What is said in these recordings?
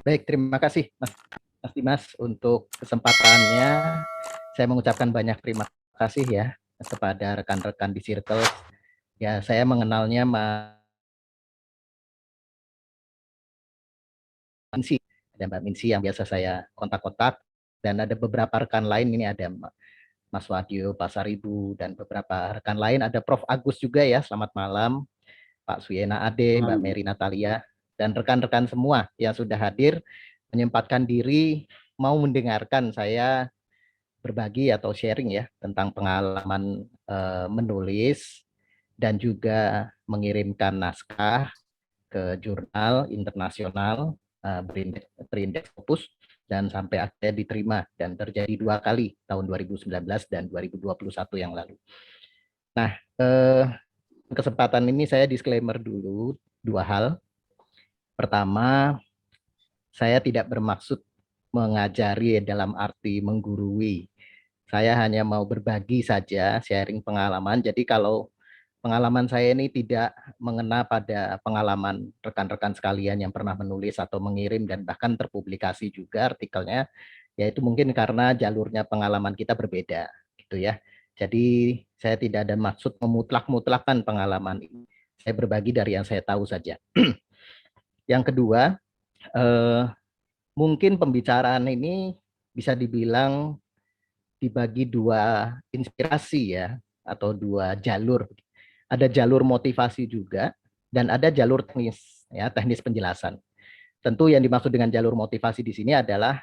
Baik, terima kasih Mas Dimas untuk kesempatannya. Saya mengucapkan banyak terima kasih ya kepada rekan-rekan di Circle. Ya, saya mengenalnya Mas Minsi, ada Mbak Minsi yang biasa saya kontak-kontak, dan ada beberapa rekan lain, ini ada Mas Wadyo Pasaribu, dan beberapa rekan lain, ada Prof. Agus juga ya, selamat malam, Pak Suyena Ade, Mbak Mary Natalia, dan rekan-rekan semua yang sudah hadir, menyempatkan diri mau mendengarkan saya berbagi atau sharing ya tentang pengalaman menulis dan juga mengirimkan naskah ke jurnal internasional berindeks Scopus dan sampai akhirnya diterima dan terjadi 2 kali tahun 2019 dan 2021 yang lalu. Nah, kesempatan ini saya disclaimer dulu 2 hal. Pertama, saya tidak bermaksud mengajari dalam arti menggurui. Saya hanya mau berbagi saja, sharing pengalaman. Jadi kalau pengalaman saya ini tidak mengena pada pengalaman rekan-rekan sekalian yang pernah menulis atau mengirim dan bahkan terpublikasi juga artikelnya, yaitu mungkin karena jalurnya pengalaman kita berbeda, gitu ya. Jadi saya tidak ada maksud memutlak-mutlakkan pengalaman ini. Saya berbagi dari yang saya tahu saja. Yang kedua, eh, mungkin pembicaraan ini bisa dibilang dibagi 2 inspirasi ya, atau 2 jalur. Ada jalur motivasi juga dan ada jalur teknis ya, teknis penjelasan. Tentu yang dimaksud dengan jalur motivasi di sini adalah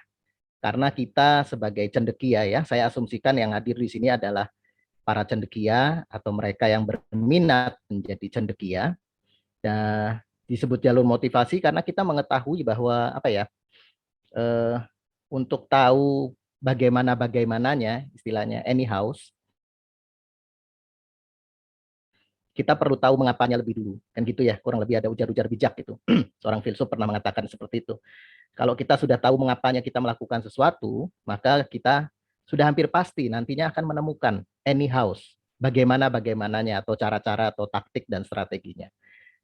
karena kita sebagai cendekia ya, saya asumsikan yang hadir di sini adalah para cendekia atau mereka yang berminat menjadi cendekia. Dan disebut jalur motivasi karena kita mengetahui bahwa apa ya, eh, untuk tahu bagaimananya istilahnya anyhow, kita perlu tahu mengapanya lebih dulu, kan gitu ya, kurang lebih ada ujar-ujar bijak gitu. Seorang filsuf pernah mengatakan seperti itu. Kalau kita sudah tahu mengapanya kita melakukan sesuatu, maka kita sudah hampir pasti nantinya akan menemukan anyhow bagaimananya atau cara-cara atau taktik dan strateginya.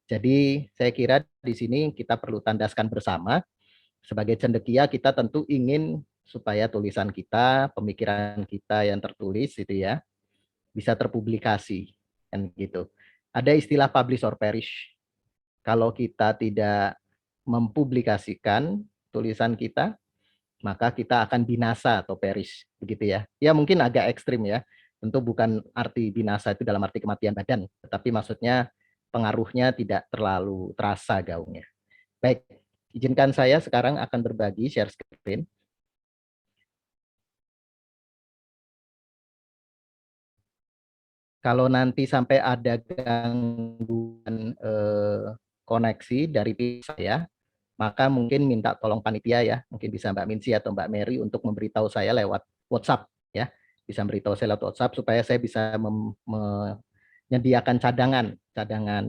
Jadi saya kira di sini kita perlu tandaskan bersama, sebagai cendekia kita tentu ingin supaya tulisan kita, pemikiran kita yang tertulis itu ya bisa terpublikasi kan gitu. Ada istilah publish or perish. Kalau kita tidak mempublikasikan tulisan kita, maka kita akan binasa atau perish begitu ya. Ya mungkin agak ekstrim ya. Tentu bukan arti binasa itu dalam arti kematian badan, tetapi maksudnya pengaruhnya tidak terlalu terasa gaungnya. Baik, izinkan saya sekarang akan berbagi share screen. Kalau nanti sampai ada gangguan koneksi dari pihak saya, maka mungkin minta tolong panitia ya, mungkin bisa Mbak Minsi atau Mbak Mary untuk memberitahu saya lewat WhatsApp ya, bisa memberitahu saya lewat WhatsApp supaya saya bisa menyediakan cadangan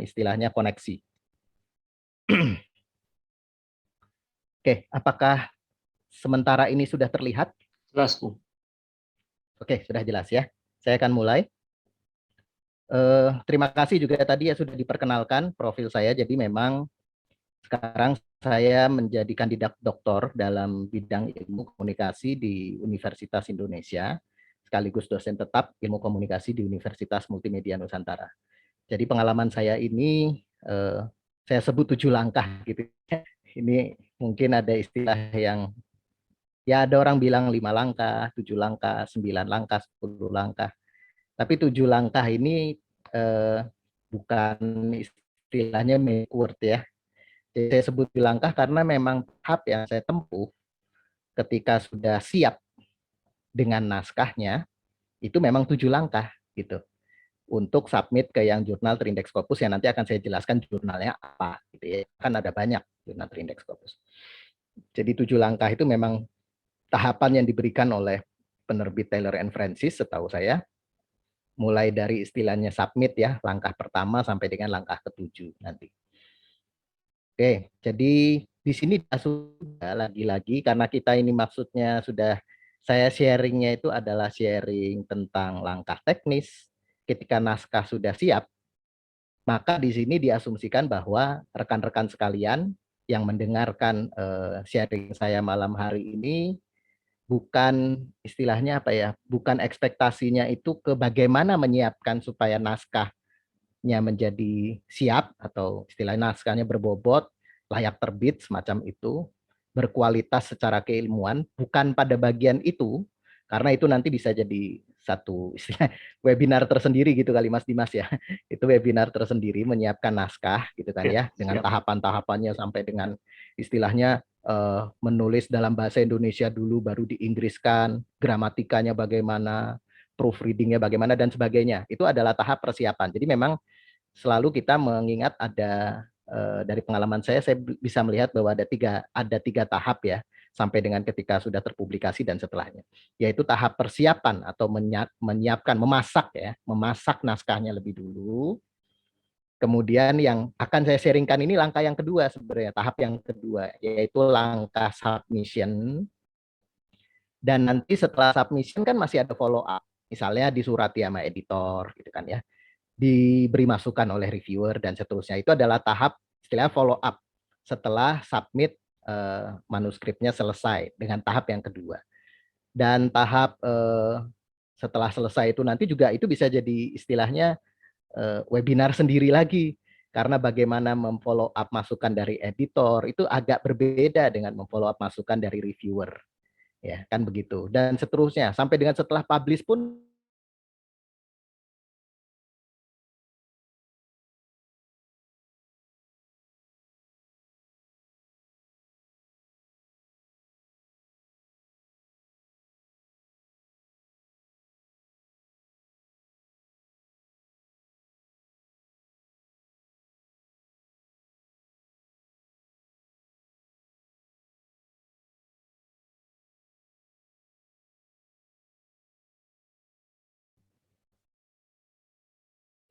istilahnya koneksi. Oke, apakah sementara ini sudah terlihat? Jelas, Bu. Oke, sudah jelas ya. Saya akan mulai. Terima kasih juga tadi ya sudah diperkenalkan profil saya. Jadi memang sekarang saya menjadi kandidat doktor dalam bidang ilmu komunikasi di Universitas Indonesia, sekaligus dosen tetap ilmu komunikasi di Universitas Multimedia Nusantara. Jadi pengalaman saya ini saya sebut 7 langkah gitu. Ini mungkin ada istilah yang ya ada orang bilang 5 langkah, 7 langkah, 9 langkah, 10 langkah. Tapi 7 langkah ini eh, bukan istilahnya make word ya. Jadi saya sebut 7 langkah karena memang tahap yang saya tempuh ketika sudah siap dengan naskahnya itu memang 7 langkah gitu untuk submit ke yang jurnal Terindeks Scopus yang nanti akan saya jelaskan jurnalnya apa gitu ya. Kan ada banyak jurnal Terindeks Scopus. Jadi 7 langkah itu memang tahapan yang diberikan oleh penerbit Taylor and Francis setahu saya, mulai dari istilahnya submit ya, langkah pertama sampai dengan langkah ke-7 nanti. Oke, jadi di sini sudah lagi-lagi karena kita ini maksudnya sudah saya sharingnya itu adalah sharing tentang langkah teknis. Ketika naskah sudah siap, maka di sini diasumsikan bahwa rekan-rekan sekalian yang mendengarkan sharing saya malam hari ini bukan istilahnya apa ya, bukan ekspektasinya itu ke bagaimana menyiapkan supaya naskahnya menjadi siap atau istilahnya naskahnya berbobot, layak terbit semacam itu, berkualitas secara keilmuan, bukan pada bagian itu, karena itu nanti bisa jadi satu istilah webinar tersendiri gitu kali Mas Dimas ya. Itu webinar tersendiri menyiapkan naskah gitu kan Ya, ya, dengan siap. tahapan-tahapannya sampai dengan istilahnya menulis dalam bahasa Indonesia dulu baru diinggriskan, gramatikanya bagaimana, proofreadingnya bagaimana dan sebagainya. Itu adalah tahap persiapan. Jadi memang selalu kita mengingat ada dari pengalaman saya bisa melihat bahwa ada tiga tahap ya sampai dengan ketika sudah terpublikasi dan setelahnya, yaitu tahap persiapan atau menyiapkan, memasak ya, memasak naskahnya lebih dulu. Kemudian yang akan saya sharingkan ini langkah yang kedua sebenarnya, tahap yang kedua, yaitu langkah submission. Dan nanti setelah submission kan masih ada follow up. Misalnya disurati sama editor gitu kan ya, diberi masukan oleh reviewer dan seterusnya. Itu adalah tahap istilah follow up setelah submit manuskripnya selesai dengan tahap yang kedua. Dan tahap setelah selesai itu nanti juga itu bisa jadi istilahnya webinar sendiri lagi, karena bagaimana memfollow up masukan dari editor itu agak berbeda dengan memfollow up masukan dari reviewer, ya kan begitu, dan seterusnya sampai dengan setelah publish pun.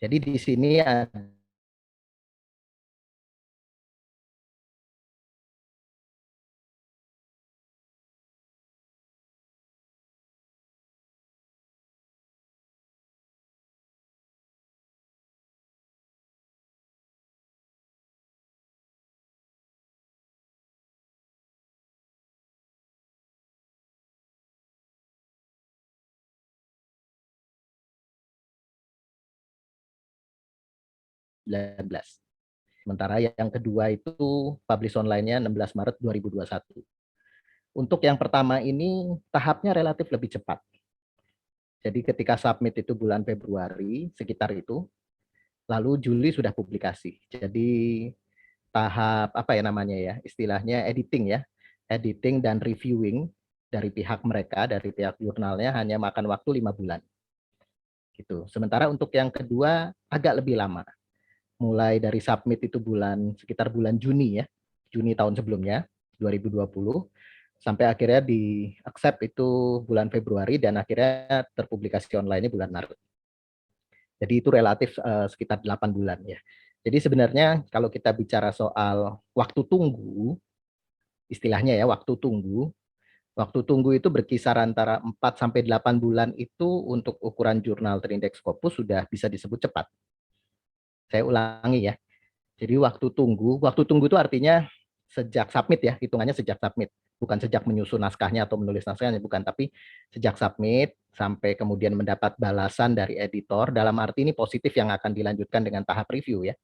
Jadi di sini ada 19. Sementara yang kedua itu publish online-nya 16 Maret 2021. Untuk yang pertama ini tahapnya relatif lebih cepat. Jadi ketika submit itu bulan Februari, sekitar itu, lalu Juli sudah publikasi. Jadi tahap apa ya namanya ya, istilahnya editing ya, editing dan reviewing dari pihak mereka, dari pihak jurnalnya hanya makan waktu 5 bulan. Gitu. Sementara untuk yang kedua agak lebih lama. Mulai dari submit itu sekitar bulan Juni ya, Juni tahun sebelumnya 2020, sampai akhirnya di accept itu bulan Februari dan akhirnya terpublikasi online-nya bulan Maret. Jadi itu relatif sekitar 8 bulan ya. Jadi sebenarnya kalau kita bicara soal waktu tunggu, istilahnya ya waktu tunggu itu berkisar antara 4 sampai 8 bulan itu untuk ukuran jurnal terindeks Scopus sudah bisa disebut cepat. Saya ulangi ya. Jadi waktu tunggu itu artinya sejak submit ya, hitungannya sejak submit. Bukan sejak menyusun naskahnya atau menulis naskahnya, bukan. Tapi sejak submit sampai kemudian mendapat balasan dari editor, dalam arti ini positif yang akan dilanjutkan dengan tahap review ya.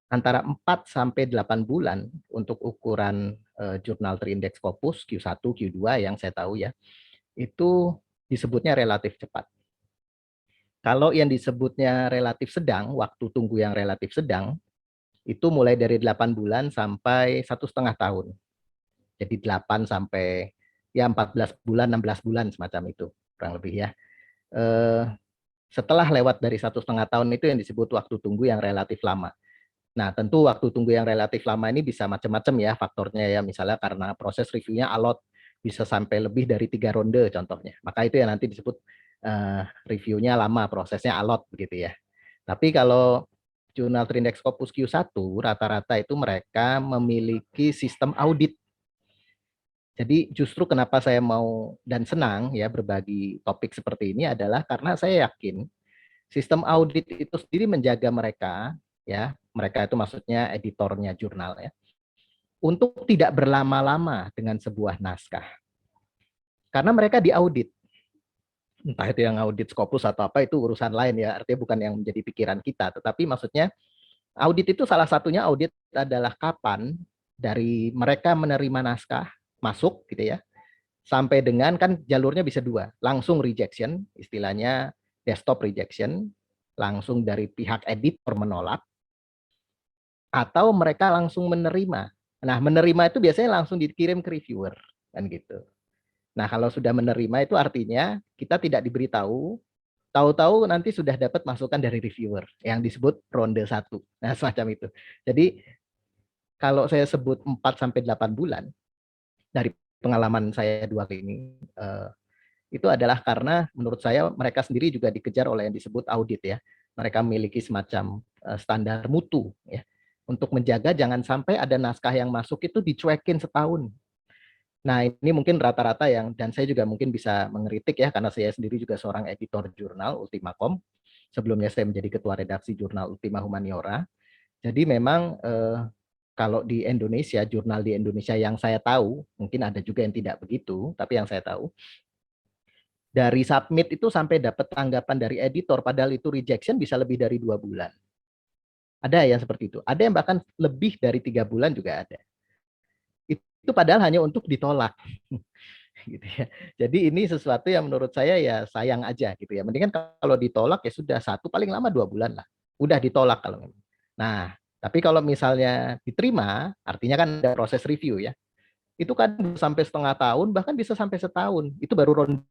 Antara 4 sampai 8 bulan untuk ukuran jurnal terindeks Scopus Q1, Q2 yang saya tahu ya, itu disebutnya relatif cepat. Kalau yang disebutnya relatif sedang, waktu tunggu yang relatif sedang, itu mulai dari 8 bulan sampai 1,5 tahun. Jadi 8 sampai ya 14 bulan, 16 bulan semacam itu, kurang lebih ya. Eh, Setelah lewat dari 1,5 tahun itu yang disebut waktu tunggu yang relatif lama. Nah, tentu waktu tunggu yang relatif lama ini bisa macam-macam ya faktornya ya. Misalnya karena proses reviewnya alot, bisa sampai lebih dari 3 ronde contohnya. Maka itu yang nanti disebut reviewnya lama, prosesnya alot begitu ya. Tapi kalau jurnal Trindex Scopus Q1 rata-rata itu mereka memiliki sistem audit. Jadi justru kenapa saya mau dan senang ya berbagi topik seperti ini adalah karena saya yakin sistem audit itu sendiri menjaga mereka ya, mereka itu maksudnya editornya jurnal ya, untuk tidak berlama-lama dengan sebuah naskah. Karena mereka diaudit. Entah itu yang audit Scopus atau apa, itu urusan lain ya. Artinya bukan yang menjadi pikiran kita. Tetapi maksudnya audit itu salah satunya audit adalah kapan dari mereka menerima naskah masuk gitu ya, sampai dengan kan jalurnya bisa dua, langsung rejection, istilahnya desktop rejection, langsung dari pihak editor menolak, atau mereka langsung menerima. Nah, menerima itu biasanya langsung dikirim ke reviewer, kan gitu. Nah, kalau sudah menerima itu artinya kita tidak diberitahu, tahu-tahu nanti sudah dapat masukan dari reviewer yang disebut ronde 1. Nah, semacam itu. Jadi, kalau saya sebut 4 sampai 8 bulan dari pengalaman saya 2 kali ini, itu adalah karena menurut saya mereka sendiri juga dikejar oleh yang disebut audit ya. Mereka memiliki semacam standar mutu ya, untuk menjaga jangan sampai ada naskah yang masuk itu dicuekin setahun. Nah, ini mungkin rata-rata yang, dan saya juga mungkin bisa mengkritik ya, karena saya sendiri juga seorang editor jurnal Ultimacom. Sebelumnya saya menjadi ketua redaksi jurnal Ultima Humaniora. Jadi memang kalau di Indonesia, jurnal di Indonesia yang saya tahu, mungkin ada juga yang tidak begitu, tapi yang saya tahu, dari submit itu sampai dapat tanggapan dari editor, padahal itu rejection bisa lebih dari 2 bulan. Ada yang seperti itu. Ada yang bahkan lebih dari 3 bulan juga ada. Itu padahal hanya untuk ditolak. Gitu ya. Jadi ini sesuatu yang menurut saya ya sayang aja gitu ya. Mendingan kalau ditolak ya sudah 1 paling lama 2 bulan lah. Udah ditolak kalau memang. Nah, tapi kalau misalnya diterima, artinya kan ada proses review ya. Itu kan sampai setengah tahun, bahkan bisa sampai setahun. Itu baru ronde.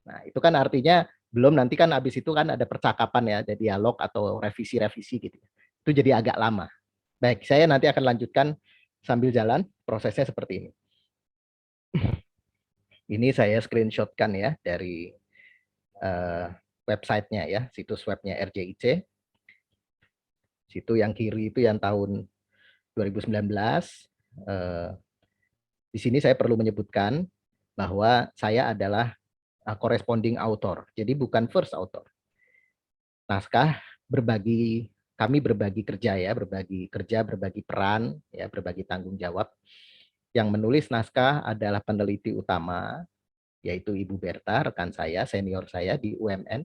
Nah, itu kan artinya belum, nanti kan habis itu kan ada percakapan ya, ada dialog atau revisi-revisi gitu. Itu jadi agak lama. Baik, saya nanti akan lanjutkan sambil jalan prosesnya seperti ini. Ini saya screenshotkan ya dari websitenya ya, situs webnya RJIC. Situ yang kiri itu yang tahun 2019. Di sini saya perlu menyebutkan bahwa saya adalah corresponding author, jadi bukan first author. Naskah berbagi, kami berbagi kerja ya, berbagi peran ya, berbagi tanggung jawab. Yang menulis naskah adalah peneliti utama, yaitu Ibu Berta, rekan saya, senior saya di UMN.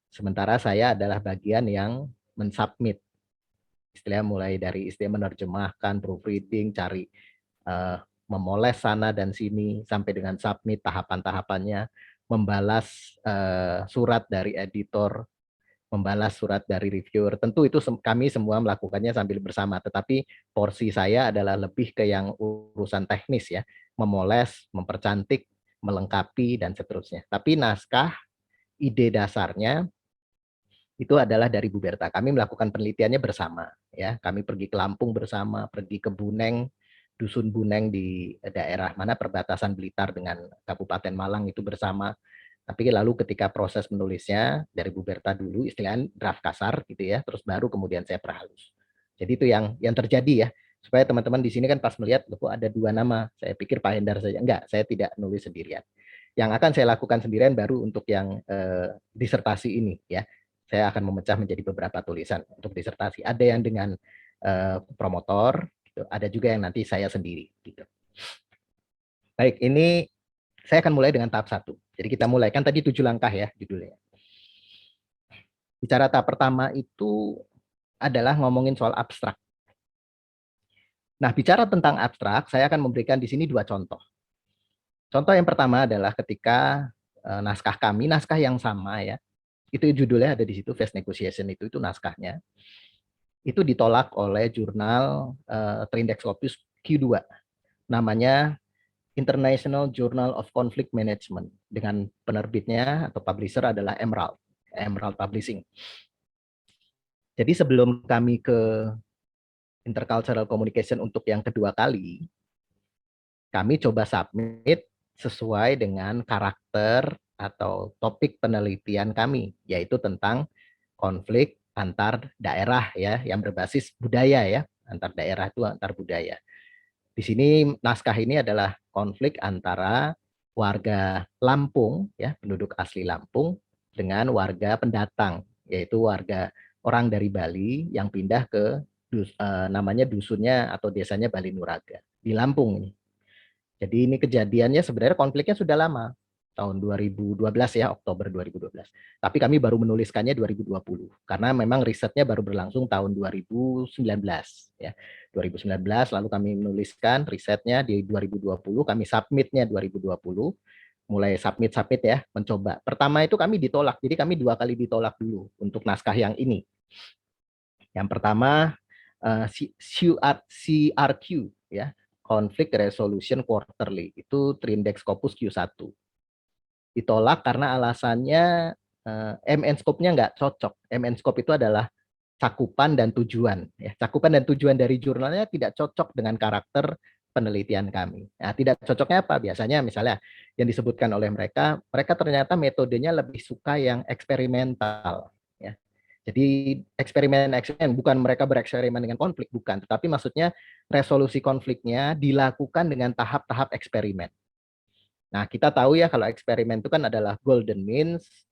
Sementara saya adalah bagian yang mensubmit, istilah mulai dari istilah menerjemahkan, proofreading, cari memoles sana dan sini sampai dengan submit tahapan-tahapannya, membalas surat dari editor, membalas surat dari reviewer. Tentu itu kami semua melakukannya sambil bersama, tetapi porsi saya adalah lebih ke yang urusan teknis ya, memoles, mempercantik, melengkapi dan seterusnya. Tapi naskah, ide dasarnya itu adalah dari Bu Berta. Kami melakukan penelitiannya bersama ya. Kami pergi ke Lampung bersama, pergi ke Buneng, dusun Buneng di daerah mana perbatasan Blitar dengan Kabupaten Malang itu bersama. Tapi lalu ketika proses menulisnya dari Bu Berta dulu, istilahnya draft kasar gitu ya, terus baru kemudian saya perhalus. Jadi itu yang terjadi ya. Supaya teman-teman di sini kan pas melihat, kok ada 2 nama. Saya pikir Pak Hendar saja. Enggak, saya tidak nulis sendirian. Yang akan saya lakukan sendirian baru untuk yang disertasi ini ya. Saya akan memecah menjadi beberapa tulisan untuk disertasi. Ada yang dengan promotor, gitu. Ada juga yang nanti saya sendiri. Gitu. Baik, ini saya akan mulai dengan tahap 1. Jadi kita mulai, kan tadi 7 langkah ya judulnya. Bicara tahap pertama itu adalah ngomongin soal abstrak. Nah, bicara tentang abstrak, saya akan memberikan di sini 2 contoh. Contoh yang pertama adalah ketika naskah kami, naskah yang sama ya, itu judulnya ada di situ, Fast Negotiation itu naskahnya, itu ditolak oleh jurnal Trindex Scopus Q2, namanya International Journal of Conflict Management, dengan penerbitnya atau publisher adalah Emerald Publishing. Jadi sebelum kami ke Intercultural Communication untuk yang kedua kali, kami coba submit sesuai dengan karakter atau topik penelitian kami, yaitu tentang konflik antar daerah ya, yang berbasis budaya ya, antar daerah itu antar budaya. Di sini naskah ini adalah konflik antara warga Lampung ya, penduduk asli Lampung dengan warga pendatang, yaitu warga orang dari Bali yang pindah ke namanya dusunnya atau desanya Bali Nuraga di Lampung ini. Jadi ini kejadiannya sebenarnya konfliknya sudah lama, tahun 2012 ya, Oktober 2012. Tapi kami baru menuliskannya 2020 karena memang risetnya baru berlangsung tahun 2019 ya. 2019 lalu kami menuliskan risetnya di 2020, kami submitnya 2020. Mulai submit ya, mencoba. Pertama itu kami ditolak. Jadi kami 2 kali ditolak dulu untuk naskah yang ini. Yang pertama CRQ ya, Conflict Resolution Quarterly, itu Trindex Scopus Q1. Ditolak karena alasannya MN Scope-nya nggak cocok. MN Scope itu adalah cakupan dan tujuan. Ya. Cakupan dan tujuan dari jurnalnya tidak cocok dengan karakter penelitian kami. Nah, tidak cocoknya apa? Biasanya misalnya yang disebutkan oleh mereka, mereka ternyata metodenya lebih suka yang eksperimental. Ya. Jadi eksperimen bukan mereka bereksperimen dengan konflik, bukan. Tetapi maksudnya resolusi konfliknya dilakukan dengan tahap-tahap eksperimen. Nah, kita tahu ya kalau eksperimen itu kan adalah golden means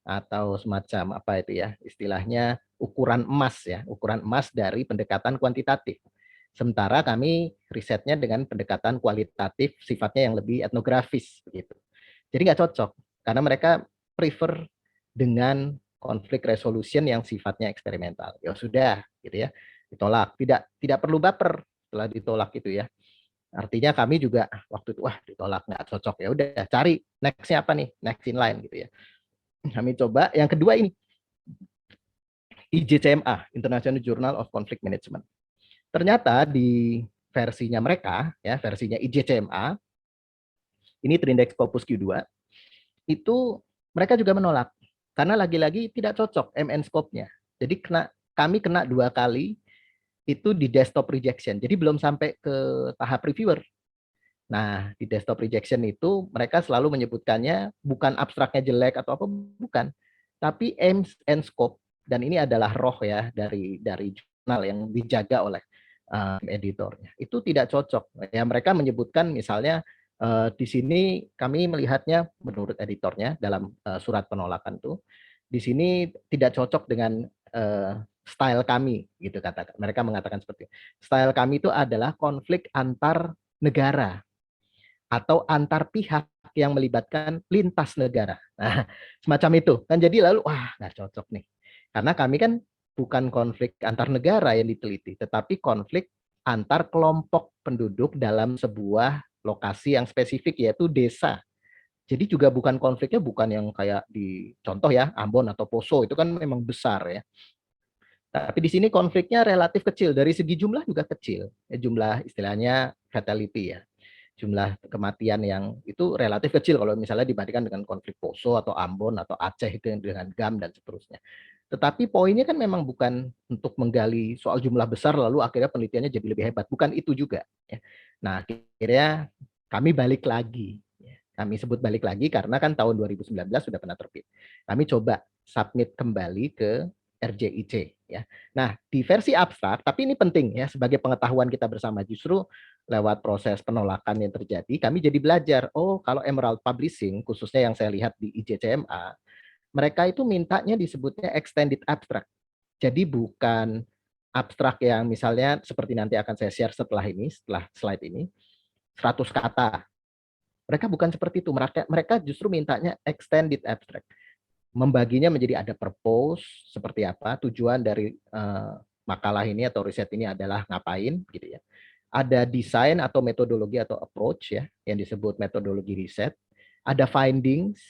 atau semacam apa itu ya, istilahnya ukuran emas ya, ukuran emas dari pendekatan kuantitatif. Sementara kami risetnya dengan pendekatan kualitatif, sifatnya yang lebih etnografis begitu. Jadi nggak cocok karena mereka prefer dengan konflik resolution yang sifatnya eksperimental. Ya sudah, gitu ya, ditolak. Tidak perlu baper setelah ditolak itu ya. Artinya kami juga waktu itu wah ditolak nggak cocok, ya udah cari nextnya apa nih, next in line gitu ya. Kami coba yang kedua ini IJCMA, International Journal of Conflict Management. Ternyata di versinya mereka ya, versinya IJCMA ini Trindex Scopus Q2 itu mereka juga menolak karena lagi-lagi tidak cocok MN scope-nya. Jadi kami kena 2 kali itu di desktop rejection. Jadi belum sampai ke tahap reviewer. Nah, di desktop rejection itu mereka selalu menyebutkannya bukan abstraknya jelek atau apa, bukan. Tapi aim and scope, dan ini adalah roh ya dari jurnal yang dijaga oleh editornya. Itu tidak cocok. Ya, mereka menyebutkan misalnya di sini kami melihatnya menurut editornya dalam surat penolakan itu, di sini tidak cocok dengan style kami, gitu kata mereka mengatakan seperti itu. Style kami itu adalah konflik antar negara atau antar pihak yang melibatkan lintas negara. Nah, semacam itu. Kan jadi lalu, wah nggak cocok nih. Karena kami kan bukan konflik antar negara yang diteliti, tetapi konflik antar kelompok penduduk dalam sebuah lokasi yang spesifik, yaitu desa. Jadi juga bukan konfliknya bukan yang kayak di contoh ya, Ambon atau Poso, itu kan memang besar ya. Tapi di sini konfliknya relatif kecil, dari segi jumlah juga kecil. Jumlah istilahnya fatality ya, jumlah kematian yang itu relatif kecil kalau misalnya dibandingkan dengan konflik Poso atau Ambon atau Aceh itu dengan GAM dan seterusnya. Tetapi poinnya kan memang bukan untuk menggali soal jumlah besar lalu akhirnya penelitiannya jadi lebih hebat, bukan itu juga. Ya. Nah akhirnya kami balik lagi. Kami sebut balik lagi karena kan tahun 2019 sudah pernah terbit. Kami coba submit kembali ke RJIC ya. Nah, di versi abstrak, tapi ini penting ya sebagai pengetahuan kita bersama, justru lewat proses penolakan yang terjadi, kami jadi belajar, oh kalau Emerald Publishing, khususnya yang saya lihat di IJCMA, mereka itu mintanya disebutnya extended abstract. Jadi bukan abstrak yang misalnya seperti nanti akan saya share setelah ini, setelah slide ini, 100 kata. Mereka bukan seperti itu, mereka justru mintanya extended abstract. Membaginya menjadi ada purpose, seperti apa, tujuan dari makalah ini atau riset ini adalah ngapain, gitu ya. Ada desain atau metodologi atau approach ya, yang disebut metodologi riset. Ada findings,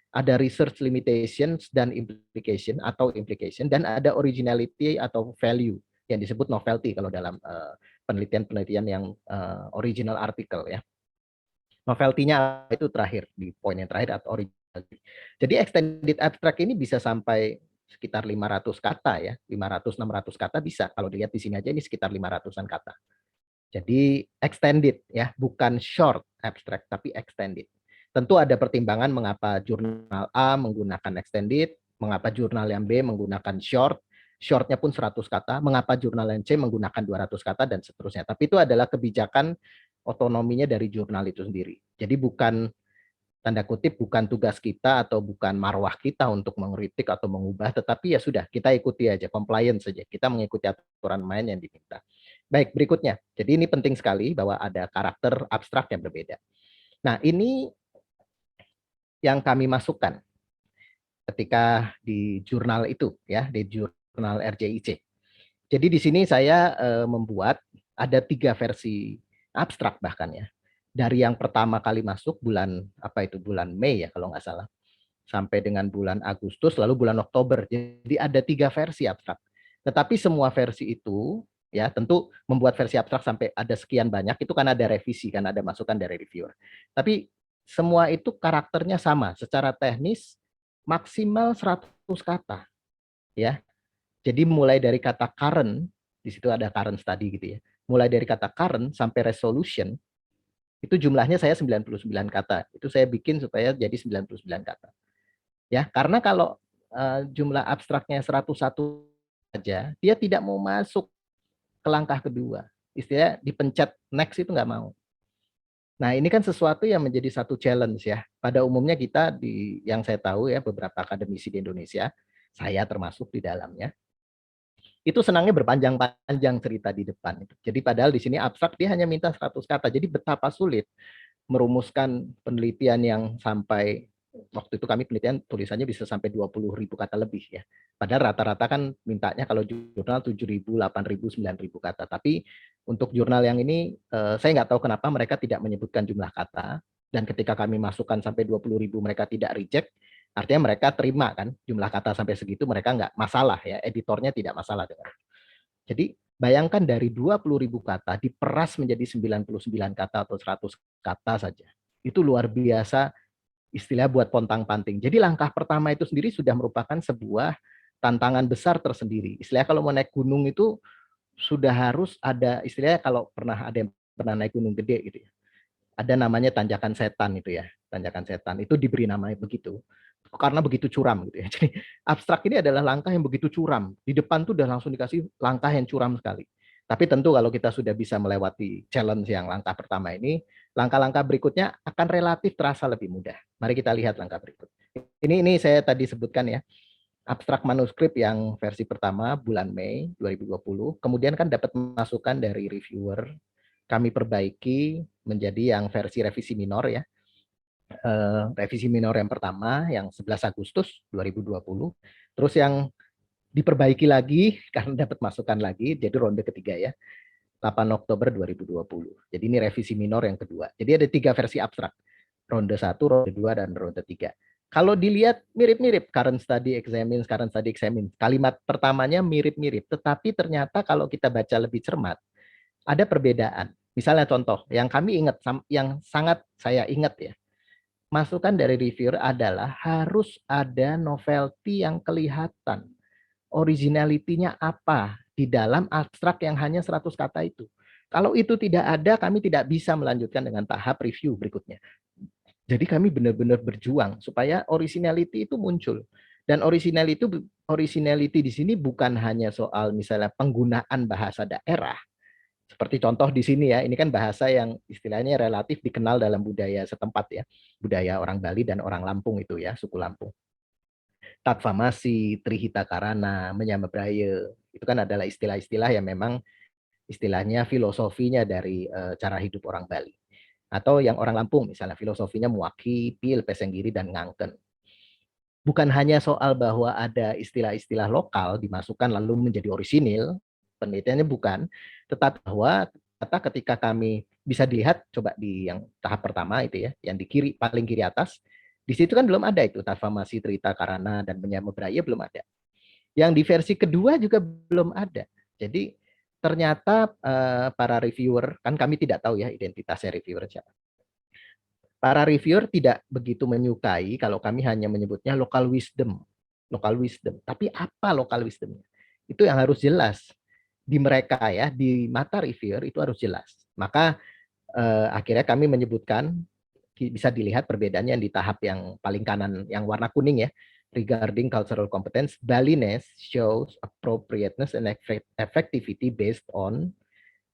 ada research limitations dan implication atau implication, dan ada originality atau value yang disebut novelty kalau dalam penelitian-penelitian yang original article ya. Novelty-nya itu terakhir, di poin yang terakhir atau originality. Jadi extended abstract ini bisa sampai sekitar 500 kata ya, 500-600 kata bisa. Kalau dilihat di sini aja ini sekitar 500-an kata. Jadi extended ya, bukan short abstract tapi extended. Tentu ada pertimbangan mengapa jurnal A menggunakan extended, mengapa jurnal yang B menggunakan short, shortnya pun 100 kata, mengapa jurnal yang C menggunakan 200 kata dan seterusnya. Tapi itu adalah kebijakan otonominya dari jurnal itu sendiri. Jadi bukan tanda kutip bukan tugas kita atau bukan marwah kita untuk mengkritik atau mengubah, tetapi ya sudah kita ikuti aja, compliance saja, kita mengikuti aturan main yang diminta. Baik, berikutnya. Jadi ini penting sekali bahwa ada karakter abstrak yang berbeda. Nah, ini yang kami masukkan ketika di jurnal itu ya, di jurnal RJIC. Jadi di sini saya membuat ada 3 versi abstrak bahkan ya. Dari yang pertama kali masuk bulan apa itu bulan Mei ya kalau nggak salah, sampai dengan bulan Agustus lalu bulan Oktober. Jadi ada 3 versi abstrak. Tetapi semua versi itu ya tentu membuat versi abstrak sampai ada sekian banyak itu kan ada revisi kan ada masukan dari reviewer. Tapi semua itu karakternya sama secara teknis maksimal 100 kata ya. Jadi mulai dari kata current, di situ ada current study gitu ya. Mulai dari kata current sampai resolution, itu jumlahnya saya 99 kata. Itu saya bikin supaya jadi 99 kata. Ya, karena kalau jumlah abstraknya 101 saja, dia tidak mau masuk ke langkah kedua. Istilah dipencet next itu nggak mau. Nah, ini kan sesuatu yang menjadi satu challenge ya. Pada umumnya kita di yang saya tahu ya beberapa akademisi di Indonesia, saya termasuk di dalamnya, itu senangnya berpanjang-panjang cerita di depan. Jadi padahal di sini abstrak dia hanya minta 100 kata. Jadi betapa sulit merumuskan penelitian yang sampai waktu itu kami penelitian tulisannya bisa sampai 20.000 kata lebih ya. Padahal rata-rata kan mintanya kalau jurnal 7.000, 8.000, 9.000 kata. Tapi untuk jurnal yang ini saya nggak tahu kenapa mereka tidak menyebutkan jumlah kata. Dan ketika kami masukkan sampai 20.000 mereka tidak reject. Artinya mereka terima kan jumlah kata sampai segitu mereka nggak masalah ya. Editornya tidak masalah dengan itu. Jadi bayangkan dari 20.000 kata diperas menjadi 99 kata atau 100 kata saja. Itu luar biasa istilah buat pontang-panting. Jadi langkah pertama itu sendiri sudah merupakan sebuah tantangan besar tersendiri. Istilahnya kalau mau naik gunung itu sudah harus ada istilahnya kalau pernah ada yang pernah naik gunung gede gitu ya. Ada namanya tanjakan setan itu ya. Tanjakan setan itu diberi nama begitu karena begitu curam gitu ya. Jadi abstrak ini adalah langkah yang begitu curam. Di depan tuh udah langsung dikasih langkah yang curam sekali. Tapi tentu kalau kita sudah bisa melewati challenge yang langkah pertama ini, langkah-langkah berikutnya akan relatif terasa lebih mudah. Mari kita lihat langkah berikut. Ini saya tadi sebutkan ya, abstrak manuskrip yang versi pertama bulan Mei 2020, kemudian kan dapat masukan dari reviewer, kami perbaiki menjadi yang versi revisi minor ya. Revisi minor yang pertama yang 11 Agustus 2020, terus yang diperbaiki lagi karena dapat masukan lagi, jadi ronde ketiga ya, 8 Oktober 2020. Jadi ini revisi minor yang kedua. Jadi ada 3 versi abstrak, ronde 1, ronde 2, dan ronde 3. Kalau dilihat mirip-mirip, current study examine, current study examine. Kalimat pertamanya mirip-mirip, tetapi ternyata kalau kita baca lebih cermat, ada perbedaan. Misalnya contoh, yang kami ingat, yang sangat saya ingat ya, masukan dari reviewer adalah harus ada novelty yang kelihatan. Originality-nya apa di dalam abstrak yang hanya 100 kata itu. Kalau itu tidak ada, kami tidak bisa melanjutkan dengan tahap review berikutnya. Jadi kami benar-benar berjuang supaya originality itu muncul. Dan originality di sini bukan hanya soal misalnya penggunaan bahasa daerah, seperti contoh di sini ya, ini kan bahasa yang istilahnya relatif dikenal dalam budaya setempat ya. Budaya orang Bali dan orang Lampung itu ya, suku Lampung. Tatfamasi, Trihita Karana, Menyamabraya, itu kan adalah istilah-istilah yang memang istilahnya filosofinya dari cara hidup orang Bali. Atau yang orang Lampung misalnya filosofinya Muaki, Pil, Pesenggiri, dan Ngangken. Bukan hanya soal bahwa ada istilah-istilah lokal dimasukkan lalu menjadi orisinil, penelitiannya bukan, tetapi bahwa ketika kami bisa dilihat coba di yang tahap pertama itu ya, yang di kiri paling kiri atas, di situ kan belum ada itu Tatfamasi, Trita Karana, dan Menyamebraya belum ada. Yang di versi kedua juga belum ada. Jadi ternyata para reviewer, kan kami tidak tahu ya identitasnya reviewer siapa. Para reviewer tidak begitu menyukai kalau kami hanya menyebutnya local wisdom. Local wisdom. Tapi apa local wisdom? Itu yang harus jelas. Di mereka ya, di mata reviewer itu harus jelas. Maka akhirnya kami menyebutkan, bisa dilihat perbedaannya di tahap yang paling kanan, yang warna kuning ya. Regarding cultural competence, Balinese shows appropriateness and effectivity based on,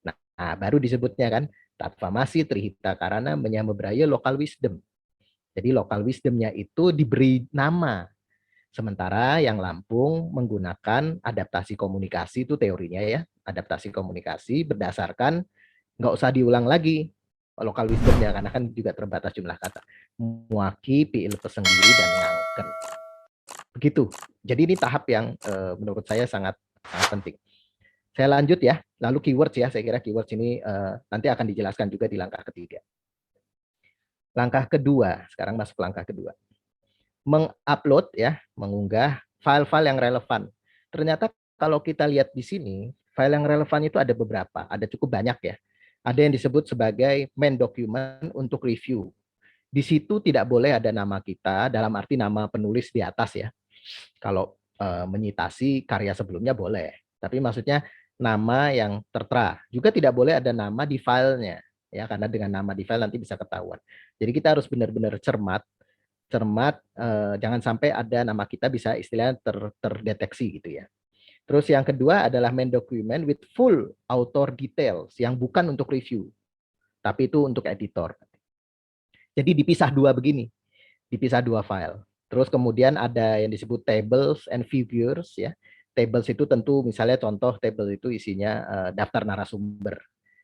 nah baru disebutnya kan, Tatfamasi, Trihita Karana, Menyamebraya, local wisdom. Jadi local wisdom-nya itu diberi nama. Sementara yang Lampung menggunakan adaptasi komunikasi, itu teorinya ya, adaptasi komunikasi berdasarkan nggak usah diulang lagi local wisdom-nya karena kan juga terbatas jumlah kata. Muaki, piil pesenggiri, dan ngangken. Begitu. Jadi ini tahap yang menurut saya sangat sangat penting. Saya lanjut ya. Lalu keywords ya, saya kira keywords ini nanti akan dijelaskan juga di langkah ketiga. Langkah kedua, sekarang masuk langkah kedua. Mengupload ya, mengunggah file-file yang relevan. Ternyata kalau kita lihat di sini, file yang relevan itu ada beberapa, ada cukup banyak ya. Ada yang disebut sebagai main document untuk review. Di situ tidak boleh ada nama kita, dalam arti nama penulis di atas ya. Kalau menyitasi karya sebelumnya boleh, tapi maksudnya nama yang tertera. Juga tidak boleh ada nama di filenya, ya karena dengan nama di file nanti bisa ketahuan. Jadi kita harus benar-benar cermat, jangan sampai ada nama kita bisa istilahnya terdeteksi gitu ya. Terus yang kedua adalah main document with full author details yang bukan untuk review, tapi itu untuk editor. Jadi dipisah dua begini, dipisah dua file. Terus kemudian ada yang disebut tables and figures ya. Tables itu tentu misalnya contoh table itu isinya daftar narasumber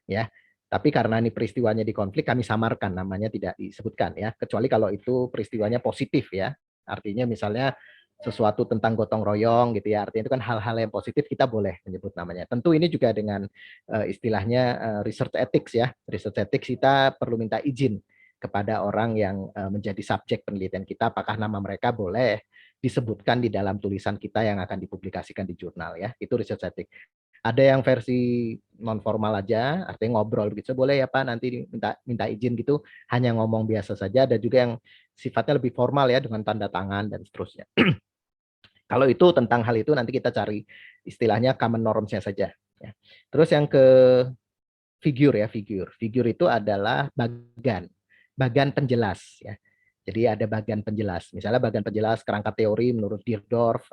ya. Tapi karena ini peristiwanya di konflik kami samarkan namanya tidak disebutkan ya. Kecuali kalau itu peristiwanya positif ya. Artinya misalnya sesuatu tentang gotong royong gitu ya. Artinya itu kan hal-hal yang positif kita boleh menyebut namanya. Tentu ini juga dengan istilahnya research ethics ya. Research ethics kita perlu minta izin kepada orang yang menjadi subjek penelitian kita, apakah nama mereka boleh disebutkan di dalam tulisan kita yang akan dipublikasikan di jurnal ya. Itu research ethics. Ada yang versi non formal aja, artinya ngobrol gitu. Boleh ya Pak, nanti minta izin gitu, hanya ngomong biasa saja. Ada juga yang sifatnya lebih formal ya dengan tanda tangan dan seterusnya. Kalau itu tentang hal itu nanti kita cari istilahnya common normsnya saja. Ya. Terus yang ke figure ya, figure itu adalah bagan penjelas ya. Jadi ada bagian penjelas. Misalnya bagian penjelas kerangka teori menurut Deardorff,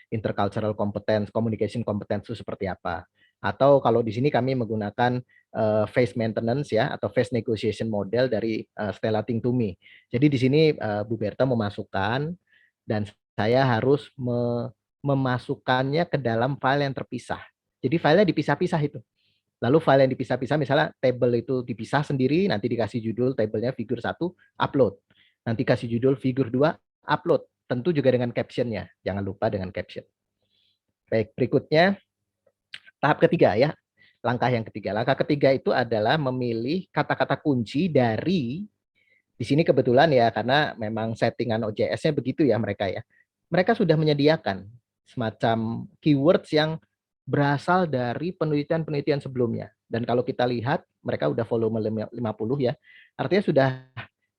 intercultural competence, communication competence itu seperti apa. Atau kalau di sini kami menggunakan phase maintenance ya atau phase negotiation model dari Stella Tingtumi. Jadi di sini Bu Berta memasukkan dan saya harus memasukkannya ke dalam file yang terpisah. Jadi filenya dipisah-pisah itu. Lalu file yang dipisah-pisah, misalnya table itu dipisah sendiri, nanti dikasih judul tabelnya figur 1, upload. Nanti kasih judul figur 2, upload. Tentu juga dengan captionnya, jangan lupa dengan caption. Baik, berikutnya tahap ketiga ya, langkah yang ketiga. Langkah ketiga itu adalah memilih kata-kata kunci dari, di sini kebetulan ya, karena memang settingan OJS-nya begitu ya mereka ya. Mereka sudah menyediakan semacam keywords yang berasal dari penelitian-penelitian sebelumnya. Dan kalau kita lihat, mereka udah volume 50 ya. Artinya sudah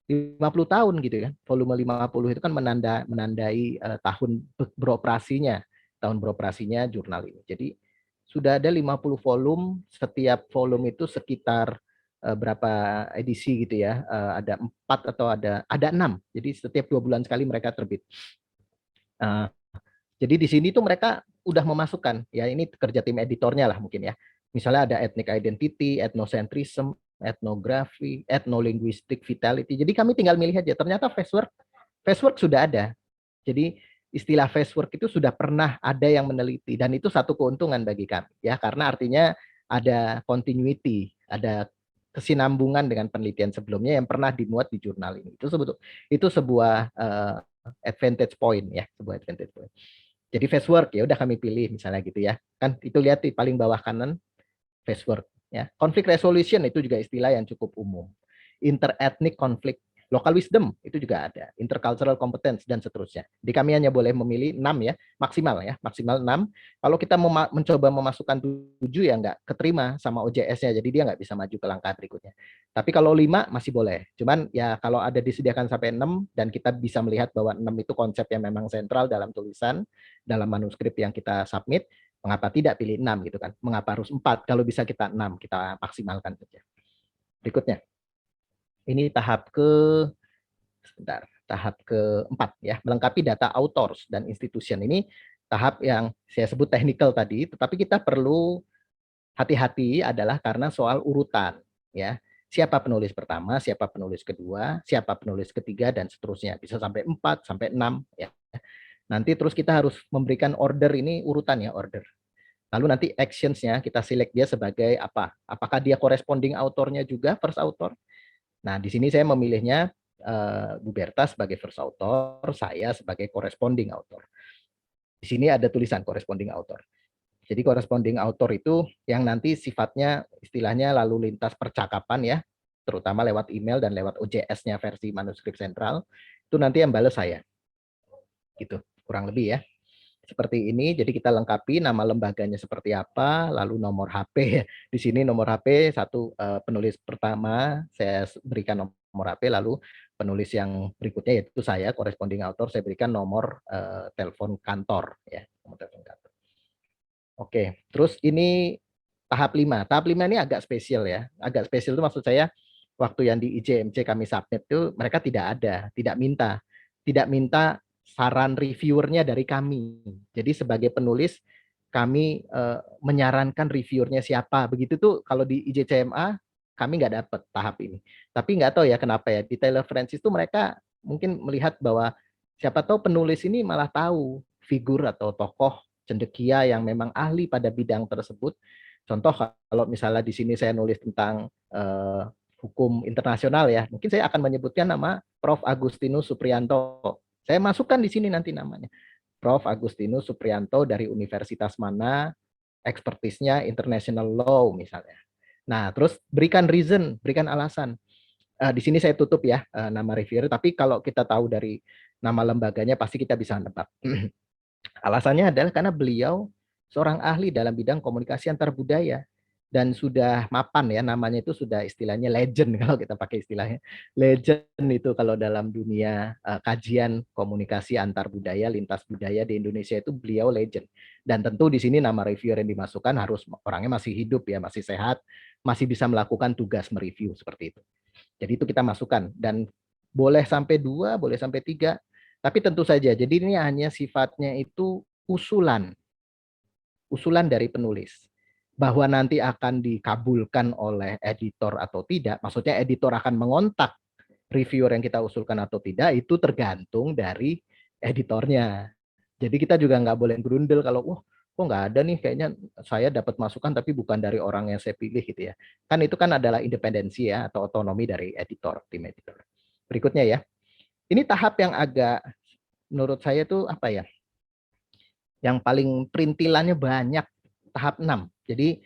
50 tahun gitu ya. Volume 50 itu kan menandai tahun beroperasinya jurnal ini. Jadi sudah ada 50 volume, setiap volume itu sekitar berapa edisi gitu ya. Ada 4 atau ada 6. Jadi setiap 2 bulan sekali mereka terbit. Jadi di sini tuh mereka udah memasukkan, ya ini kerja tim editornya lah mungkin ya. Misalnya ada ethnic identity, ethnocentrism, etnografi, ethnolinguistic vitality. Jadi kami tinggal milih aja. Ternyata face work sudah ada. Jadi istilah face work itu sudah pernah ada yang meneliti dan itu satu keuntungan bagi kami ya karena artinya ada continuity, ada kesinambungan dengan penelitian sebelumnya yang pernah dimuat di jurnal ini. Itu sebuah advantage point ya, sebuah advantage point. Jadi face work ya udah kami pilih misalnya gitu ya. Kan itu lihat di paling bawah kanan face work ya. Conflict resolution itu juga istilah yang cukup umum. Interethnic conflict, local wisdom itu juga ada, intercultural competence dan seterusnya. Di kami hanya boleh memilih 6 ya, maksimal 6. Kalau kita mencoba memasukkan 7 ya nggak keterima sama OJS-nya, jadi dia nggak bisa maju ke langkah berikutnya. Tapi kalau 5 masih boleh. Cuman ya kalau ada disediakan sampai 6 dan kita bisa melihat bahwa 6 itu konsep yang memang sentral dalam tulisan, dalam manuskrip yang kita submit, mengapa tidak pilih 6 gitu kan? Mengapa harus 4? Kalau bisa kita 6, kita maksimalkan saja. Berikutnya. Ini tahap keempat ya, melengkapi data authors dan institution. Ini tahap yang saya sebut technical tadi, tetapi kita perlu hati-hati adalah karena soal urutan ya. siapa penulis pertama, siapa penulis kedua, siapa penulis ketiga, dan seterusnya. Bisa sampai 4, sampai 6. Ya. Nanti terus kita harus memberikan order, ini urutan ya, order. Lalu nanti actions-nya kita select dia sebagai apa? Apakah dia corresponding autornya juga, first author? Nah, di sini saya memilihnya Bu Berta sebagai first author, saya sebagai corresponding author. Di sini ada tulisan corresponding author. Jadi corresponding author itu yang nanti sifatnya istilahnya lalu lintas percakapan ya, terutama lewat email dan lewat OJS-nya versi manuskrip sentral, itu nanti yang balas saya. Gitu, kurang lebih ya. Seperti ini, jadi kita lengkapi nama lembaganya seperti apa, lalu nomor HP. Di sini nomor HP satu penulis pertama saya berikan nomor HP, lalu penulis yang berikutnya yaitu saya corresponding author saya berikan nomor telepon kantor ya, nomor telepon kantor. Oke, terus ini tahap 5. Tahap 5 ini agak spesial ya. Agak spesial itu maksud saya waktu yang di IJMC kami submit itu mereka tidak ada, tidak minta saran reviewernya dari kami. Jadi sebagai penulis kami menyarankan reviewernya siapa. Begitu tuh kalau di IJCMA kami nggak dapat tahap ini. Tapi nggak tahu ya kenapa ya di Taylor Francis itu mereka mungkin melihat bahwa siapa tahu penulis ini malah tahu figur atau tokoh cendekia yang memang ahli pada bidang tersebut. Contoh kalau misalnya di sini saya nulis tentang hukum internasional ya, mungkin saya akan menyebutkan nama Prof. Agustinus Suprianto. Saya masukkan di sini nanti namanya. Prof. Agustinus Suprianto dari universitas mana, expertise-nya international law misalnya. Nah, terus berikan reason, berikan alasan. Di sini saya tutup ya nama reviewer, tapi kalau kita tahu dari nama lembaganya pasti kita bisa nebak. Alasannya adalah karena beliau seorang ahli dalam bidang komunikasi antar budaya dan sudah mapan ya, namanya itu sudah istilahnya legend kalau kita pakai istilahnya. Legend itu kalau dalam dunia kajian komunikasi antar budaya, lintas budaya di Indonesia itu beliau legend. Dan tentu di sini nama reviewer yang dimasukkan harus orangnya masih hidup ya, masih sehat, masih bisa melakukan tugas mereview seperti itu. Jadi itu kita masukkan dan boleh sampai 2, boleh sampai 3. Tapi tentu saja, jadi ini hanya sifatnya itu usulan dari penulis. Bahwa nanti akan dikabulkan oleh editor atau tidak, maksudnya editor akan mengontak reviewer yang kita usulkan atau tidak, itu tergantung dari editornya. Jadi kita juga nggak boleh berundel kalau, kok nggak ada nih, kayaknya saya dapat masukan tapi bukan dari orang yang saya pilih gitu ya. Kan itu kan adalah independensi ya, atau otonomi dari editor, tim editor. Berikutnya ya, ini tahap yang agak menurut saya tuh apa ya, yang paling perintilannya banyak, tahap 6. Jadi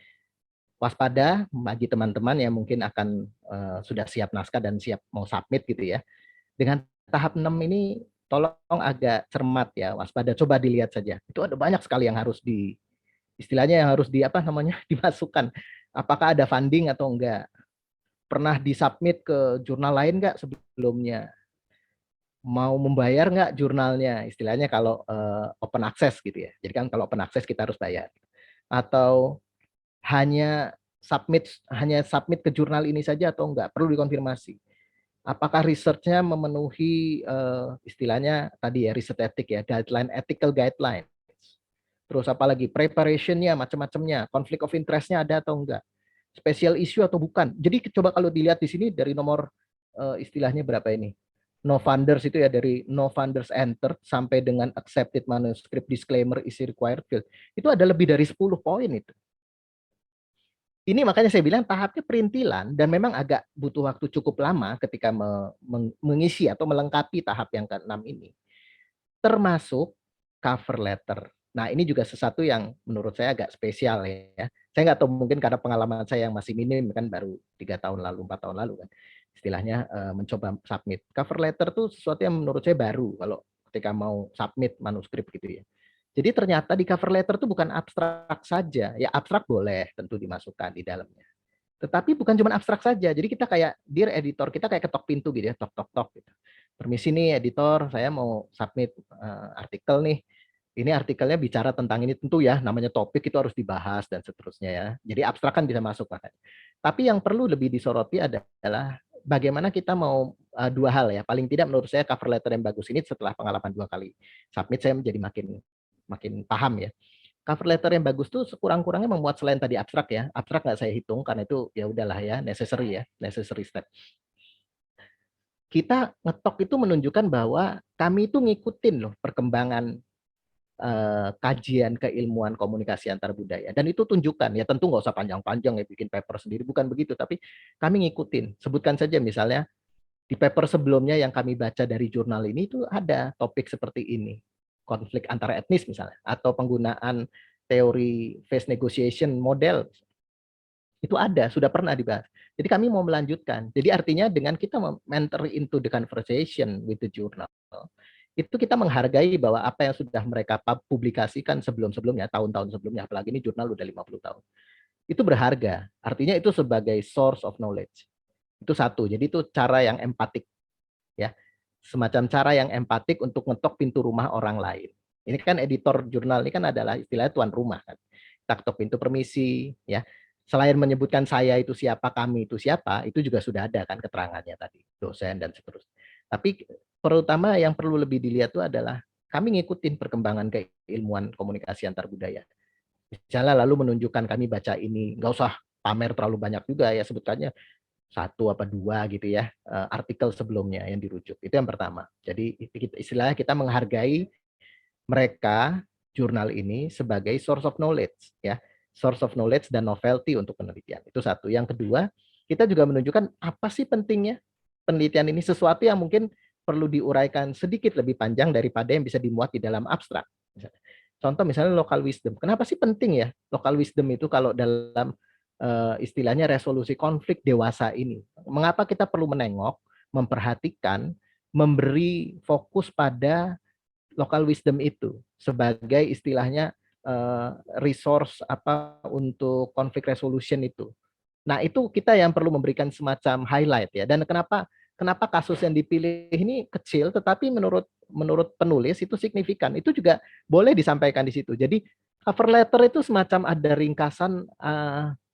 waspada bagi teman-teman yang mungkin akan sudah siap naskah dan siap mau submit gitu ya. Dengan tahap 6 ini tolong agak cermat ya, waspada, coba dilihat saja. Itu ada banyak sekali yang harus istilahnya yang harus dimasukkan. Apakah ada funding atau enggak? Pernah disubmit ke jurnal lain enggak sebelumnya? Mau membayar nggak jurnalnya, istilahnya kalau open access gitu ya. Jadi kan kalau open access kita harus bayar. Atau hanya submit ke jurnal ini saja atau enggak, perlu dikonfirmasi. Apakah research-nya memenuhi istilahnya tadi ya, riset etik ya, ethical guideline. Terus apalagi preparation-nya, macam-macamnya, conflict of interest-nya ada atau enggak, special issue atau bukan. Jadi coba kalau dilihat di sini dari nomor istilahnya berapa ini, no funders itu ya, dari no funders entered sampai dengan accepted manuscript disclaimer is required field, itu ada lebih dari 10 poin itu. Ini makanya saya bilang tahapnya perintilan dan memang agak butuh waktu cukup lama ketika mengisi atau melengkapi tahap yang ke-6 ini. Termasuk cover letter. Nah, ini juga sesuatu yang menurut saya agak spesial ya. Saya nggak tahu, mungkin karena pengalaman saya yang masih minim, kan baru 3 tahun lalu, 4 tahun lalu kan. Istilahnya mencoba submit. Cover letter tuh sesuatu yang menurut saya baru kalau ketika mau submit manuskrip gitu ya. Jadi ternyata di cover letter tuh bukan abstrak saja. Ya abstrak boleh tentu dimasukkan di dalamnya. Tetapi bukan cuma abstrak saja. Jadi kita kayak, dear editor, kita kayak ketok pintu gitu ya, tok tok tok gitu. Permisi nih editor, saya mau submit artikel nih. Ini artikelnya bicara tentang ini, tentu ya, namanya topik itu harus dibahas dan seterusnya ya. Jadi abstrak kan bisa masuk bahkan. Tapi yang perlu lebih disoroti adalah bagaimana kita mau dua hal ya. Paling tidak menurut saya cover letter yang bagus ini setelah pengalaman 2 kali submit, saya menjadi makin paham ya. Cover letter yang bagus tuh sekurang-kurangnya memuat selain tadi abstrak ya. Abstrak nggak saya hitung karena itu ya udahlah ya, necessary step. Kita ngetok itu menunjukkan bahwa kami itu ngikutin loh perkembangan kajian keilmuan komunikasi antar budaya, dan itu tunjukkan ya, tentu nggak usah panjang-panjang ya bikin paper sendiri, bukan begitu, tapi kami ngikutin. Sebutkan saja misalnya di paper sebelumnya yang kami baca dari jurnal ini itu ada topik seperti ini, konflik antara etnis misalnya, atau penggunaan teori face negotiation model, itu ada, sudah pernah dibahas. Jadi kami mau melanjutkan. Jadi artinya dengan kita enter into the conversation with the journal, itu kita menghargai bahwa apa yang sudah mereka publikasikan sebelum-sebelumnya, tahun-tahun sebelumnya, apalagi ini jurnal udah 50 tahun, itu berharga. Artinya itu sebagai source of knowledge. Itu satu. Jadi itu cara yang empatik, ya. Semacam cara yang empatik untuk ngetok pintu rumah orang lain. Ini kan editor jurnal ini kan adalah istilahnya tuan rumah kan. Kita ketok pintu permisi, ya. Selain menyebutkan saya itu siapa, kami itu siapa, itu juga sudah ada kan keterangannya tadi, dosen dan seterusnya. Tapi terutama yang perlu lebih dilihat itu adalah kami ngikutin perkembangan keilmuan komunikasi antar budaya. Misalnya lalu menunjukkan kami baca ini, nggak usah pamer terlalu banyak juga ya, sebutkannya satu apa dua gitu ya, artikel sebelumnya yang dirujuk. Itu yang pertama. Jadi istilahnya kita menghargai mereka jurnal ini sebagai source of knowledge ya, source of knowledge dan novelty untuk penelitian. Itu satu. Yang kedua, kita juga menunjukkan apa sih pentingnya penelitian ini, sesuatu yang mungkin perlu diuraikan sedikit lebih panjang daripada yang bisa dimuat di dalam abstrak. Contoh misalnya local wisdom. Kenapa sih penting ya local wisdom itu kalau dalam istilahnya resolusi konflik dewasa ini? Mengapa kita perlu menengok, memperhatikan, memberi fokus pada local wisdom itu sebagai istilahnya resource apa untuk konflik resolution itu. Nah, itu kita yang perlu memberikan semacam highlight ya. Dan kenapa kasus yang dipilih ini kecil tetapi menurut penulis itu signifikan. Itu juga boleh disampaikan di situ. Jadi cover letter itu semacam ada ringkasan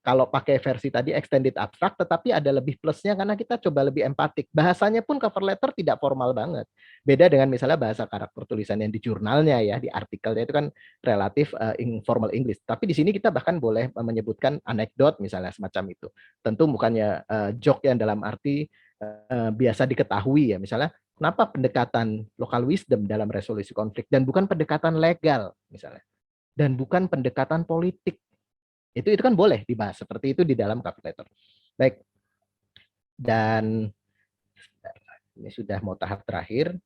kalau pakai versi tadi extended abstract, tetapi ada lebih plusnya karena kita coba lebih empatik. Bahasanya pun cover letter tidak formal banget. Beda dengan misalnya bahasa karakter tulisan yang di jurnalnya ya, di artikelnya itu kan relatif informal English. Tapi di sini kita bahkan boleh menyebutkan anekdot misalnya semacam itu. Tentu bukannya joke yang dalam arti biasa diketahui ya. Misalnya kenapa pendekatan local wisdom dalam resolusi konflik dan bukan pendekatan legal misalnya. Dan bukan pendekatan politik. Itu kan boleh dibahas seperti itu di dalam cover letter. Baik. Dan ini sudah mau tahap terakhir.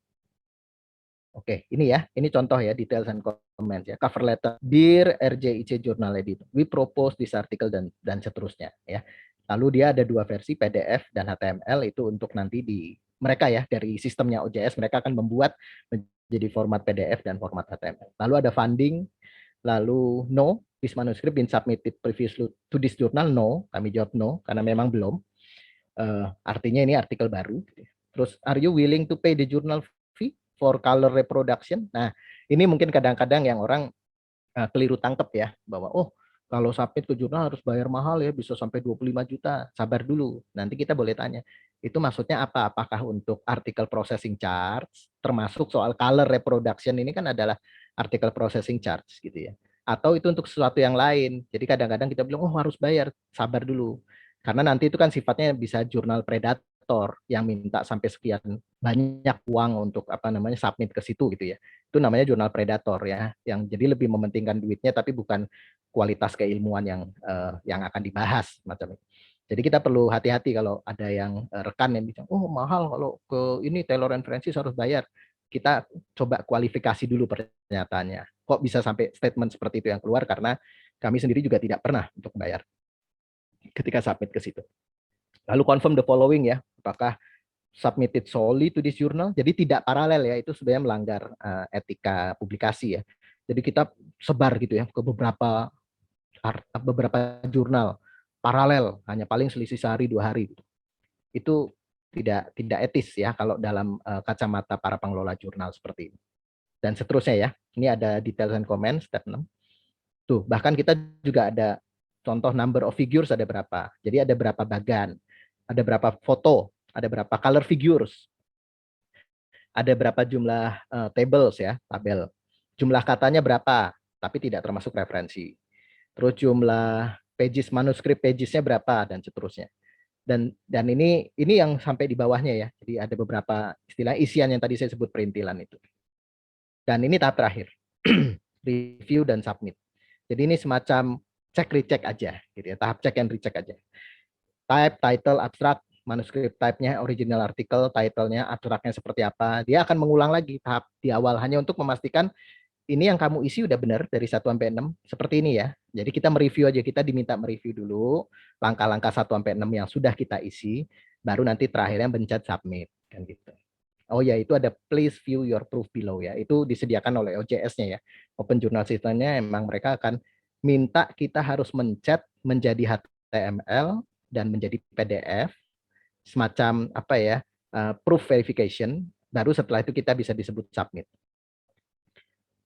Oke, ini ya, ini contoh ya, details and comments ya, cover letter, Dear RJIC Journal Editor, we propose this article dan seterusnya ya. Lalu dia ada dua versi, PDF dan HTML, itu untuk nanti di mereka ya, dari sistemnya OJS, mereka akan membuat menjadi format PDF dan format HTML. Lalu ada funding, lalu no, this manuscript been submitted previously to this journal, no, kami jawab no, karena memang belum. Artinya ini artikel baru. Terus, are you willing to pay the journal fee for color reproduction? Nah, ini mungkin kadang-kadang yang orang keliru tangkep ya, bahwa oh kalau submit ke jurnal harus bayar mahal ya, bisa sampai 25 juta. Sabar dulu, nanti kita boleh tanya. Itu maksudnya apa? Apakah untuk artikel processing charge, termasuk soal color reproduction ini kan adalah artikel processing charge gitu ya. Atau itu untuk sesuatu yang lain. Jadi kadang-kadang kita bilang, oh harus bayar, sabar dulu. Karena nanti itu kan sifatnya bisa jurnal predator yang minta sampai sekian banyak uang untuk apa namanya submit ke situ gitu ya. Itu namanya jurnal predator ya, yang jadi lebih mementingkan duitnya tapi bukan kualitas keilmuan yang akan dibahas macam itu. Jadi kita perlu hati-hati kalau ada yang rekan yang bilang, oh mahal kalau ke ini Taylor and Francis harus bayar. Kita coba kualifikasi dulu pernyataannya. Kok bisa sampai statement seperti itu yang keluar, karena kami sendiri juga tidak pernah untuk bayar ketika submit ke situ. Lalu confirm the following ya, apakah submitted solely to this journal, jadi tidak paralel ya, itu sebenarnya melanggar etika publikasi ya. Jadi kita sebar gitu ya ke beberapa jurnal paralel, hanya paling selisih sehari 2 hari gitu. Itu tidak etis ya kalau dalam kacamata para pengelola jurnal seperti ini. Dan seterusnya ya. Ini ada details and comments step 6. Tuh, bahkan kita juga ada contoh number of figures ada berapa. Jadi ada berapa bagan, ada berapa foto, ada berapa color figures, ada berapa jumlah tables ya, tabel. Jumlah katanya berapa, tapi tidak termasuk referensi. Terus jumlah pages manuskrip pagesnya berapa dan seterusnya. Dan ini yang sampai di bawahnya ya. Jadi ada beberapa istilah isian yang tadi saya sebut perintilan itu. Dan ini tahap terakhir, review dan submit. Jadi ini semacam cek recheck aja, gitu ya. Tahap cek and recheck aja. Type, title, abstract, manuskrip type-nya, original article, title-nya, abstraknya seperti apa. Dia akan mengulang lagi tahap di awal hanya untuk memastikan ini yang kamu isi udah benar dari 1 sampai 6 seperti ini ya. Jadi kita mereview aja, kita diminta mereview dulu langkah-langkah 1 sampai 6 yang sudah kita isi, baru nanti terakhirnya pencet submit kan gitu. Oh ya, itu ada please view your proof below ya. Itu disediakan oleh OJS-nya ya. Open Journal System-nya emang mereka akan minta kita harus mencet menjadi HTML dan menjadi PDF semacam apa ya, proof verification, baru setelah itu kita bisa disebut submit.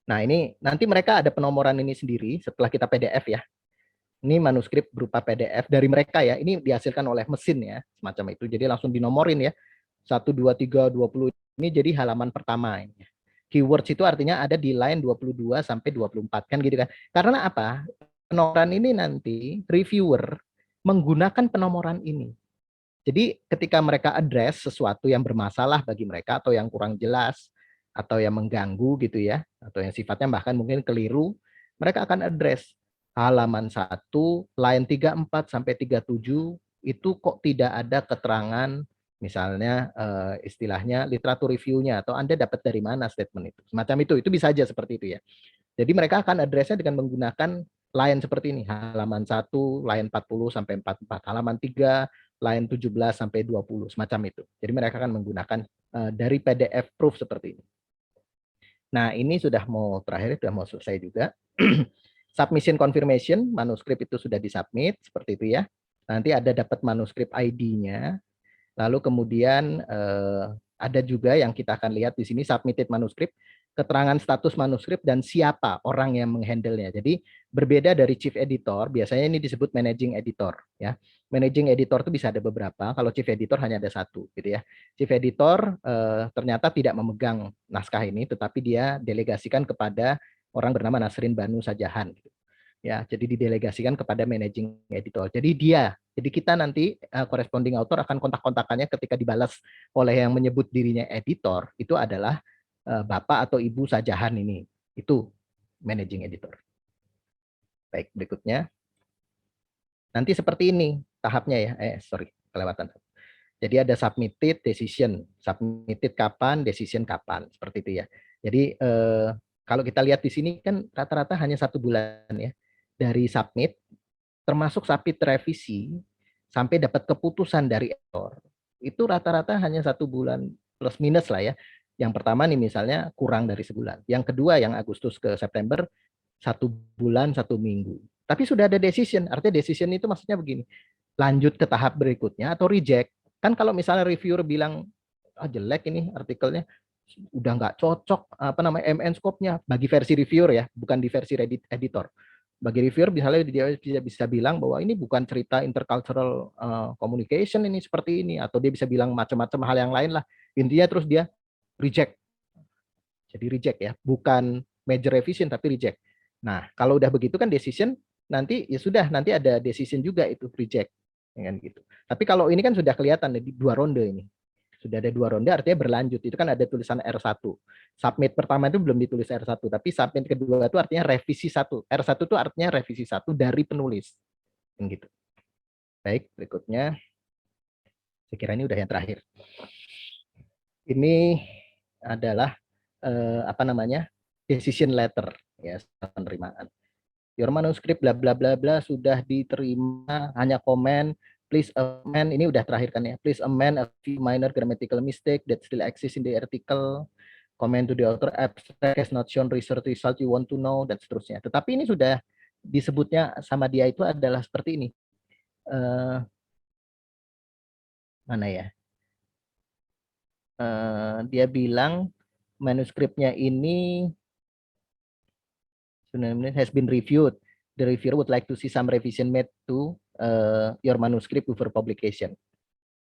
Nah, ini nanti mereka ada penomoran ini sendiri setelah kita PDF ya. Ini manuskrip berupa PDF dari mereka ya. Ini dihasilkan oleh mesin ya, semacam itu. Jadi langsung dinomorin ya. 1, 2, 3, 20. Ini jadi halaman pertama ini. Keywords itu artinya ada di line 22 sampai 24 kan gitu kan. Karena apa? Penomoran ini nanti reviewer menggunakan penomoran ini. Jadi ketika mereka address sesuatu yang bermasalah bagi mereka atau yang kurang jelas atau yang mengganggu gitu ya, atau yang sifatnya bahkan mungkin keliru, mereka akan address halaman 1, line 34 sampai 37 itu kok tidak ada keterangan misalnya istilahnya literatur review-nya atau Anda dapat dari mana statement itu. Semacam itu bisa aja seperti itu ya. Jadi mereka akan address-nya dengan menggunakan line seperti ini, halaman 1, line 40 sampai 44, halaman 3, line 17 sampai 20, semacam itu. Jadi mereka akan menggunakan dari PDF proof seperti ini. Nah, ini sudah mau terakhir, sudah mau selesai juga. Submission confirmation, manuskrip itu sudah disubmit, seperti itu ya. Nanti ada dapat manuskrip ID-nya. Lalu kemudian ada juga yang kita akan lihat di sini submitted manuskrip, keterangan status manuskrip dan siapa orang yang menghandle-nya. Jadi berbeda dari chief editor, biasanya ini disebut managing editor ya. Managing editor itu bisa ada beberapa, kalau chief editor hanya ada satu gitu ya. Chief editor ternyata tidak memegang naskah ini, tetapi dia delegasikan kepada orang bernama Nasrin Banu Sajahan gitu. Ya, jadi didelegasikan kepada managing editor. Jadi kita nanti corresponding author akan kontak-kontakannya ketika dibalas oleh yang menyebut dirinya editor, itu adalah Bapak atau Ibu Sajahan ini. Itu managing editor. Baik, berikutnya. Nanti seperti ini tahapnya ya. Kelewatan. Jadi ada submitted, decision. Submitted kapan, decision kapan. Seperti itu ya. Jadi kalau kita lihat di sini kan rata-rata hanya 1 bulan ya. Dari submit, termasuk submit revisi, sampai dapat keputusan dari editor. Itu rata-rata hanya 1 bulan plus minus lah ya. Yang pertama nih misalnya kurang dari sebulan. Yang kedua yang Agustus ke September 1 bulan 1 minggu. Tapi sudah ada decision. Artinya decision itu maksudnya begini. Lanjut ke tahap berikutnya atau reject. Kan kalau misalnya reviewer bilang jelek ini artikelnya, udah nggak cocok MN scope-nya bagi versi reviewer ya, bukan di versi editor. Bagi reviewer misalnya dia bisa bilang bahwa ini bukan cerita intercultural communication ini seperti ini, atau dia bisa bilang macam-macam hal yang lain lah. Intinya terus dia reject. Jadi reject ya, bukan major revision tapi reject. Nah, kalau udah begitu kan decision nanti ya sudah, nanti ada decision juga itu reject kan gitu. Tapi kalau ini kan sudah kelihatan di 2 ronde ini. Sudah ada 2 ronde artinya berlanjut. Itu kan ada tulisan R1. Submit pertama itu belum ditulis R1, tapi submit kedua itu artinya revisi 1. R1 itu artinya revisi 1 dari penulis. Gitu. Baik, berikutnya. Saya kira ini udah yang terakhir. Ini adalah decision letter ya, penerimaan. Your manuscript bla bla bla bla sudah diterima, hanya komen please amend, ini udah terakhir kan ya, please amend a few minor grammatical mistake that still exist in the article, comment to the author, abstract has not shown research result you want to know, dan seterusnya. Tetapi ini sudah disebutnya sama dia itu adalah seperti ini. Mana ya? Dia bilang manuskripnya ini has been reviewed. The reviewer would like to see some revision made to your manuscript before publication.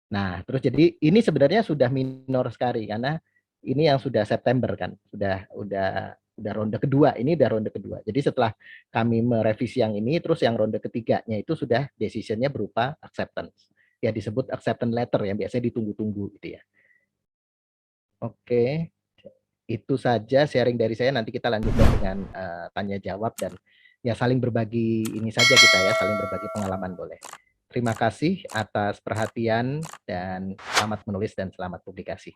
Nah, terus jadi ini sebenarnya sudah minor sekali karena ini yang sudah September kan, sudah Udah ronde kedua, ini udah ronde kedua. Jadi setelah kami merevisi yang ini, terus yang ronde ketiganya itu sudah decisionnya berupa acceptance. Ya disebut acceptance letter yang biasanya ditunggu-tunggu gitu ya. Oke, itu saja sharing dari saya. Nanti kita lanjutkan dengan tanya jawab dan ya saling berbagi ini saja kita ya, saling berbagi pengalaman boleh. Terima kasih atas perhatian dan selamat menulis dan selamat publikasi.